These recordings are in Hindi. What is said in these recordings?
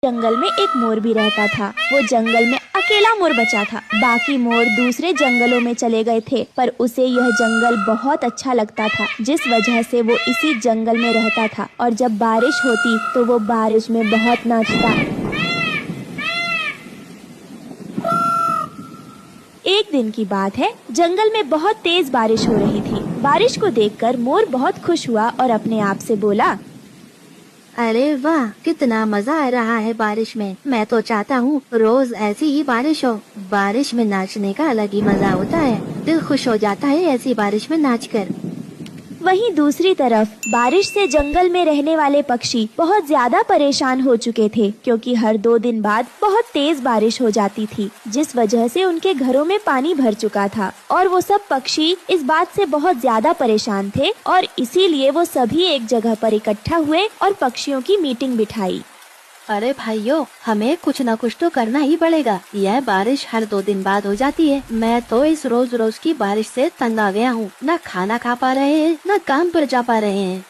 जंगल में एक मोर भी रहता था। वो जंगल में अकेला मोर बचा था। बाकी मोर दूसरे जंगलों में चले गए थे, पर उसे यह जंगल बहुत अच्छा लगता था, जिस वजह से वो इसी जंगल में रहता था। और जब बारिश होती तो वो बारिश में बहुत नाचता। एक दिन की बात है, जंगल में बहुत तेज बारिश हो रही थी। बारिश को देखकर मोर बहुत खुश हुआ और अपने आप से बोला, अरे वाह, कितना मजा आ रहा है बारिश में। मैं तो चाहता हूँ रोज ऐसी ही बारिश हो। बारिश में नाचने का अलग ही मजा होता है। दिल खुश हो जाता है ऐसी बारिश में नाचकर। वहीं दूसरी तरफ बारिश से जंगल में रहने वाले पक्षी बहुत ज्यादा परेशान हो चुके थे, क्योंकि हर 2 दिन बाद बहुत तेज बारिश हो जाती थी, जिस वजह से उनके घरों में पानी भर चुका था। और वो सब पक्षी इस बात से बहुत ज्यादा परेशान थे, और इसीलिए वो सभी एक जगह पर इकट्ठा हुए और पक्षियों की मीटिंग बिठाई। अरे भाइयों, हमें कुछ न कुछ तो करना ही पड़ेगा। यह बारिश हर 2 दिन बाद हो जाती है। मैं तो इस रोज रोज की बारिश से तंग आ गया हूँ। न खाना खा पा रहे हैं, न काम पर जा पा रहे हैं।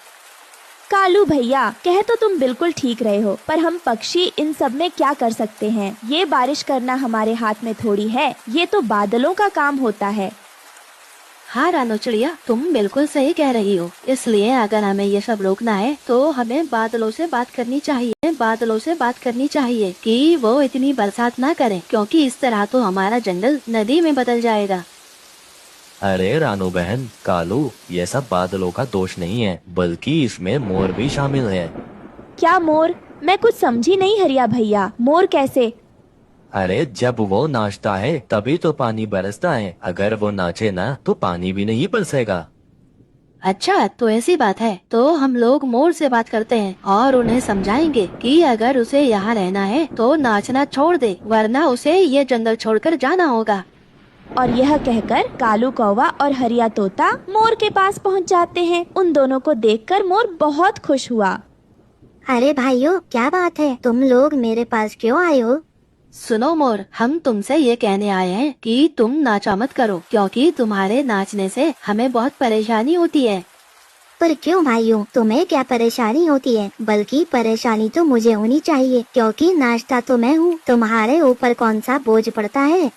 कालू भैया, कह तो तुम बिल्कुल ठीक रहे हो, पर हम पक्षी इन सब में क्या कर सकते हैं। ये बारिश करना हमारे हाथ में थोड़ी है, ये तो बादलों का काम होता है। हाँ रानो चिड़िया, तुम बिल्कुल सही कह रही हो। इसलिए अगर हमें ये सब रोकना है तो हमें बादलों से बात करनी चाहिए। बादलों से बात करनी चाहिए कि वो इतनी बरसात ना करें, क्योंकि इस तरह तो हमारा जंगल नदी में बदल जाएगा। अरे रानू बहन, कालू, ये सब बादलों का दोष नहीं है, बल्कि इसमें मोर भी शामिल है। क्या मोर? मैं कुछ समझी नहीं हरिया भैया, मोर कैसे? अरे जब वो नाचता है तभी तो पानी बरसता है। अगर वो नाचे ना तो पानी भी नहीं बरसेगा। अच्छा, तो ऐसी बात है। तो हम लोग मोर से बात करते हैं और उन्हें समझाएंगे कि अगर उसे यहाँ रहना है तो नाचना छोड़ दे, वरना उसे ये जंगल छोड़कर जाना होगा। और यह कहकर कालू कौवा और हरिया तोता मोर के पास पहुँच जाते हैं। उन दोनों को देखकर मोर बहुत खुश हुआ। अरे भाइयों, क्या बात है? तुम लोग मेरे पास क्यों आए हो? सुनो मोर, हम तुमसे ये कहने आए हैं कि तुम नाचा मत करो, क्योंकि तुम्हारे नाचने से हमें बहुत परेशानी होती है। पर क्यों भाइयों, तुम्हें क्या परेशानी होती है? बल्कि परेशानी तो मुझे होनी चाहिए, क्योंकि नाचता तो मैं हूँ। तुम्हारे ऊपर कौन सा बोझ पड़ता है?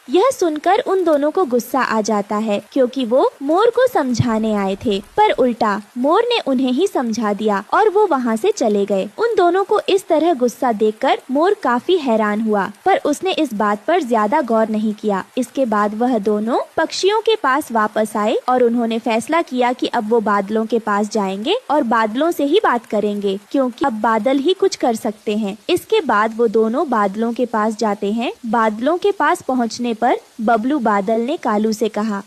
यह सुनकर उन दोनों को गुस्सा आ जाता है, क्योंकि वो मोर को समझाने आए थे, पर उल्टा मोर ने उन्हें ही समझा दिया और वो वहाँ से चले गए। उन दोनों को इस तरह गुस्सा देखकर मोर काफी हैरान हुआ, पर उसने इस बात पर ज्यादा गौर नहीं किया। इसके बाद वह दोनों पक्षियों के पास वापस आए और उन्होंने फैसला किया कि अब वो बादलों के पास जाएंगे और बादलों से ही बात करेंगे, क्योंकि अब बादल ही कुछ कर सकते हैं। इसके बाद वो दोनों बादलों के पास जाते हैं। बादलों के पास पहुँचने पर बबलू बादल ने कालू से कहा,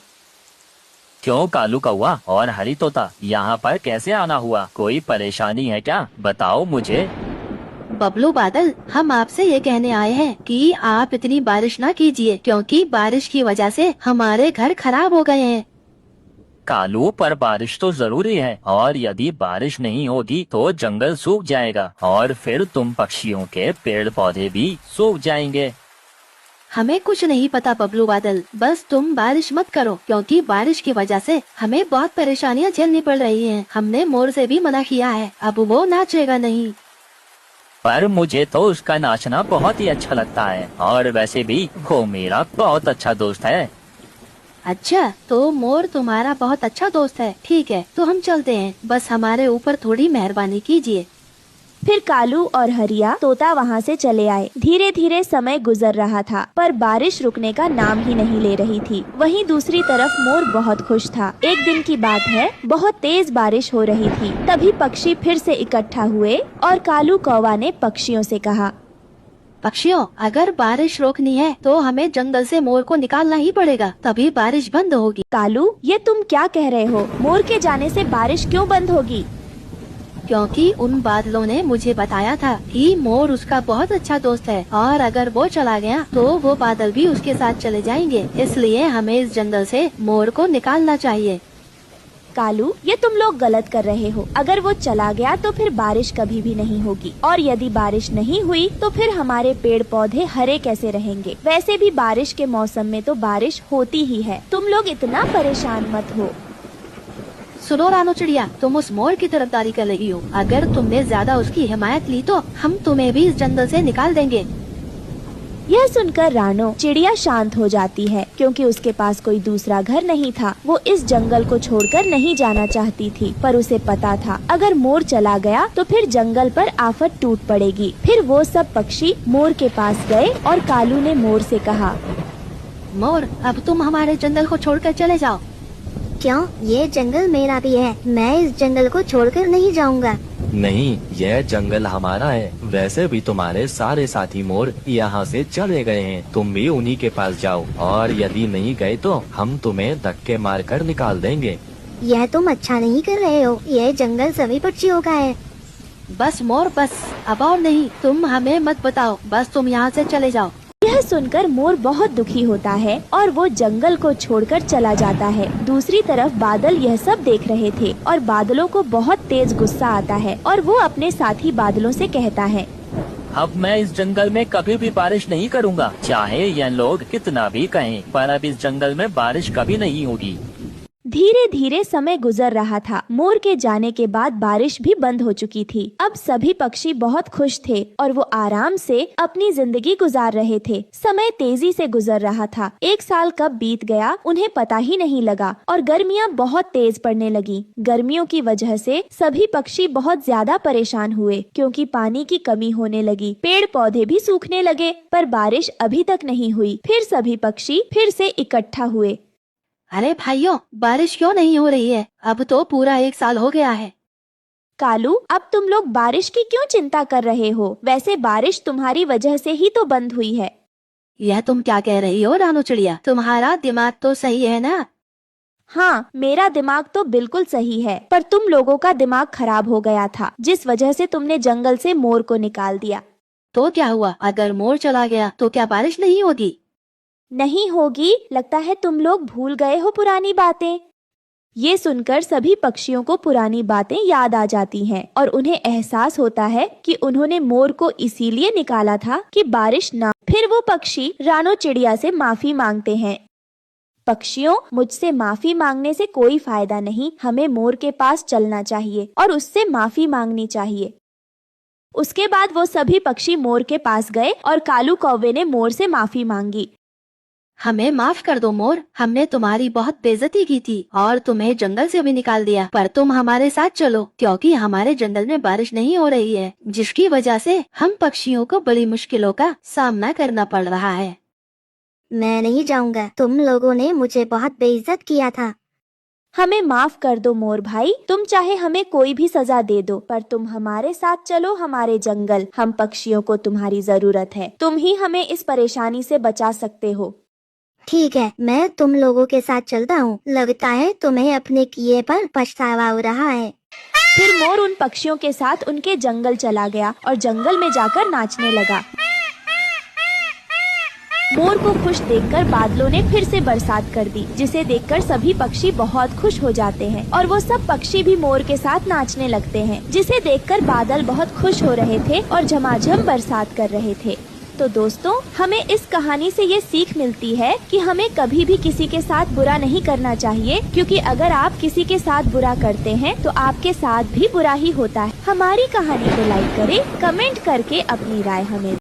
क्यों कालू कौवा और हरी तोता, यहाँ पर कैसे आना हुआ? कोई परेशानी है क्या? बताओ मुझे। बबलू बादल, हम आपसे ये कहने आए हैं कि आप इतनी बारिश ना कीजिए, क्योंकि बारिश की वजह से हमारे घर खराब हो गए हैं। कालू, पर बारिश तो जरूरी है, और यदि बारिश नहीं होगी तो जंगल सूख जाएगा और फिर तुम पक्षियों के पेड़ पौधे भी सूख जाएंगे। हमें कुछ नहीं पता बबलू बादल, बस तुम बारिश मत करो, क्योंकि बारिश की वजह से हमें बहुत परेशानियां झेलनी पड़ रही हैं। हमने मोर से भी मना किया है, अब वो नाचेगा नहीं। पर मुझे तो उसका नाचना बहुत ही अच्छा लगता है, और वैसे भी वो मेरा बहुत अच्छा दोस्त है। अच्छा, तो मोर तुम्हारा बहुत अच्छा दोस्त है। ठीक है, तो हम चलते हैं, बस हमारे ऊपर थोड़ी मेहरबानी कीजिए। फिर कालू और हरिया तोता वहाँ से चले आए। धीरे धीरे समय गुजर रहा था, पर बारिश रुकने का नाम ही नहीं ले रही थी। वहीं दूसरी तरफ मोर बहुत खुश था। एक दिन की बात है, बहुत तेज बारिश हो रही थी। तभी पक्षी फिर से इकट्ठा हुए और कालू कौवा ने पक्षियों से कहा, पक्षियों, अगर बारिश रोकनी है तो हमें जंगल से मोर को निकालना ही पड़ेगा, तभी बारिश बंद होगी। कालू, ये तुम क्या कह रहे हो? मोर के जाने से बारिश क्यों बंद होगी? क्योंकि उन बादलों ने मुझे बताया था कि मोर उसका बहुत अच्छा दोस्त है, और अगर वो चला गया तो वो बादल भी उसके साथ चले जाएंगे। इसलिए हमें इस जंगल से मोर को निकालना चाहिए। कालू, ये तुम लोग गलत कर रहे हो। अगर वो चला गया तो फिर बारिश कभी भी नहीं होगी, और यदि बारिश नहीं हुई तो फिर हमारे पेड़ पौधे हरे कैसे रहेंगे? वैसे भी बारिश के मौसम में तो बारिश होती ही है। तुम लोग इतना परेशान मत हो। सुनो रानो चिड़िया, तुम उस मोर की तरफदारी कर रही हो। अगर तुमने ज्यादा उसकी हिमायत ली तो हम तुम्हें भी इस जंगल से निकाल देंगे। यह सुनकर रानो चिड़िया शांत हो जाती है, क्योंकि उसके पास कोई दूसरा घर नहीं था। वो इस जंगल को छोड़कर नहीं जाना चाहती थी, पर उसे पता था अगर मोर चला गया तो फिर जंगल पर आफत टूट पड़ेगी। फिर वो सब पक्षी मोर के पास गए और कालू ने मोर से कहा, मोर, अब तुम हमारे जंगल को छोड़कर चले जाओ। क्यों? ये जंगल मेरा भी है, मैं इस जंगल को छोड़कर नहीं जाऊंगा। नहीं, यह जंगल हमारा है। वैसे भी तुम्हारे सारे साथी मोर यहाँ से चले गए हैं, तुम भी उन्हीं के पास जाओ, और यदि नहीं गए तो हम तुम्हें धक्के मारकर निकाल देंगे। यह तुम अच्छा नहीं कर रहे हो, यह जंगल सभी पक्षियों का है। बस मोर, बस, अब और नहीं, तुम हमें मत बताओ, बस तुम यहाँ से चले जाओ। यह सुनकर मोर बहुत दुखी होता है और वो जंगल को छोड़कर चला जाता है। दूसरी तरफ बादल यह सब देख रहे थे और बादलों को बहुत तेज गुस्सा आता है और वो अपने साथी बादलों से कहता है, अब मैं इस जंगल में कभी भी बारिश नहीं करूँगा, चाहे यह लोग कितना भी कहें, पर अब इस जंगल में बारिश कभी नहीं होगी। धीरे धीरे समय गुजर रहा था। मोर के जाने के बाद बारिश भी बंद हो चुकी थी। अब सभी पक्षी बहुत खुश थे और वो आराम से अपनी जिंदगी गुजार रहे थे। समय तेजी से गुजर रहा था। 1 साल कब बीत गया उन्हें पता ही नहीं लगा और गर्मियाँ बहुत तेज पड़ने लगी। गर्मियों की वजह से सभी पक्षी बहुत ज्यादा परेशान हुए, क्योंकि पानी की कमी होने लगी। पेड़ पौधे भी सूखने लगे, पर बारिश अभी तक नहीं हुई। फिर सभी पक्षी फिर से इकट्ठा हुए। अरे भाइयों, बारिश क्यों नहीं हो रही है? अब तो पूरा 1 साल हो गया है। कालू, अब तुम लोग बारिश की क्यों चिंता कर रहे हो? वैसे बारिश तुम्हारी वजह से ही तो बंद हुई है। यह तुम क्या कह रही हो रानो चिड़िया? तुम्हारा दिमाग तो सही है ना? हाँ, मेरा दिमाग तो बिल्कुल सही है, पर तुम लोगों का दिमाग खराब हो गया था, जिस वजह से तुमने जंगल से मोर को निकाल दिया। तो क्या हुआ? अगर मोर चला गया तो क्या बारिश नहीं होगी? नहीं होगी। लगता है तुम लोग भूल गए हो पुरानी बातें। ये सुनकर सभी पक्षियों को पुरानी बातें याद आ जाती हैं और उन्हें एहसास होता है कि उन्होंने मोर को इसीलिए निकाला था कि बारिश ना। फिर वो पक्षी रानो चिड़िया से माफी मांगते हैं। पक्षियों, मुझसे माफी मांगने से कोई फायदा नहीं। हमें मोर के पास चलना चाहिए और उससे माफी मांगनी चाहिए। उसके बाद वो सभी पक्षी मोर के पास गए और कालू कौवे ने मोर से माफी मांगी। हमें माफ कर दो मोर, हमने तुम्हारी बहुत बेइज्जती की थी और तुम्हें जंगल से भी निकाल दिया, पर तुम हमारे साथ चलो, क्योंकि हमारे जंगल में बारिश नहीं हो रही है, जिसकी वजह से हम पक्षियों को बड़ी मुश्किलों का सामना करना पड़ रहा है। मैं नहीं जाऊंगा, तुम लोगों ने मुझे बहुत बेइज्जत किया था। हमें माफ कर दो मोर भाई, तुम चाहे हमें कोई भी सजा दे दो, पर तुम हमारे साथ चलो हमारे जंगल। हम पक्षियों को तुम्हारी जरूरत है, तुम ही हमें इस परेशानी से बचा सकते हो। ठीक है, मैं तुम लोगों के साथ चलता हूँ। लगता है तुम्हें अपने किए पर पछतावा हो रहा है। फिर मोर उन पक्षियों के साथ उनके जंगल चला गया और जंगल में जाकर नाचने लगा। मोर को खुश देखकर बादलों ने फिर से बरसात कर दी, जिसे देखकर सभी पक्षी बहुत खुश हो जाते हैं और वो सब पक्षी भी मोर के साथ नाचने लगते हैं, जिसे देखकर बादल बहुत खुश हो रहे थे और झमाझम बरसात कर रहे थे। तो दोस्तों, हमें इस कहानी से ये सीख मिलती है कि हमें कभी भी किसी के साथ बुरा नहीं करना चाहिए, क्योंकि अगर आप किसी के साथ बुरा करते हैं तो आपके साथ भी बुरा ही होता है। हमारी कहानी को लाइक करें, कमेंट करके अपनी राय हमें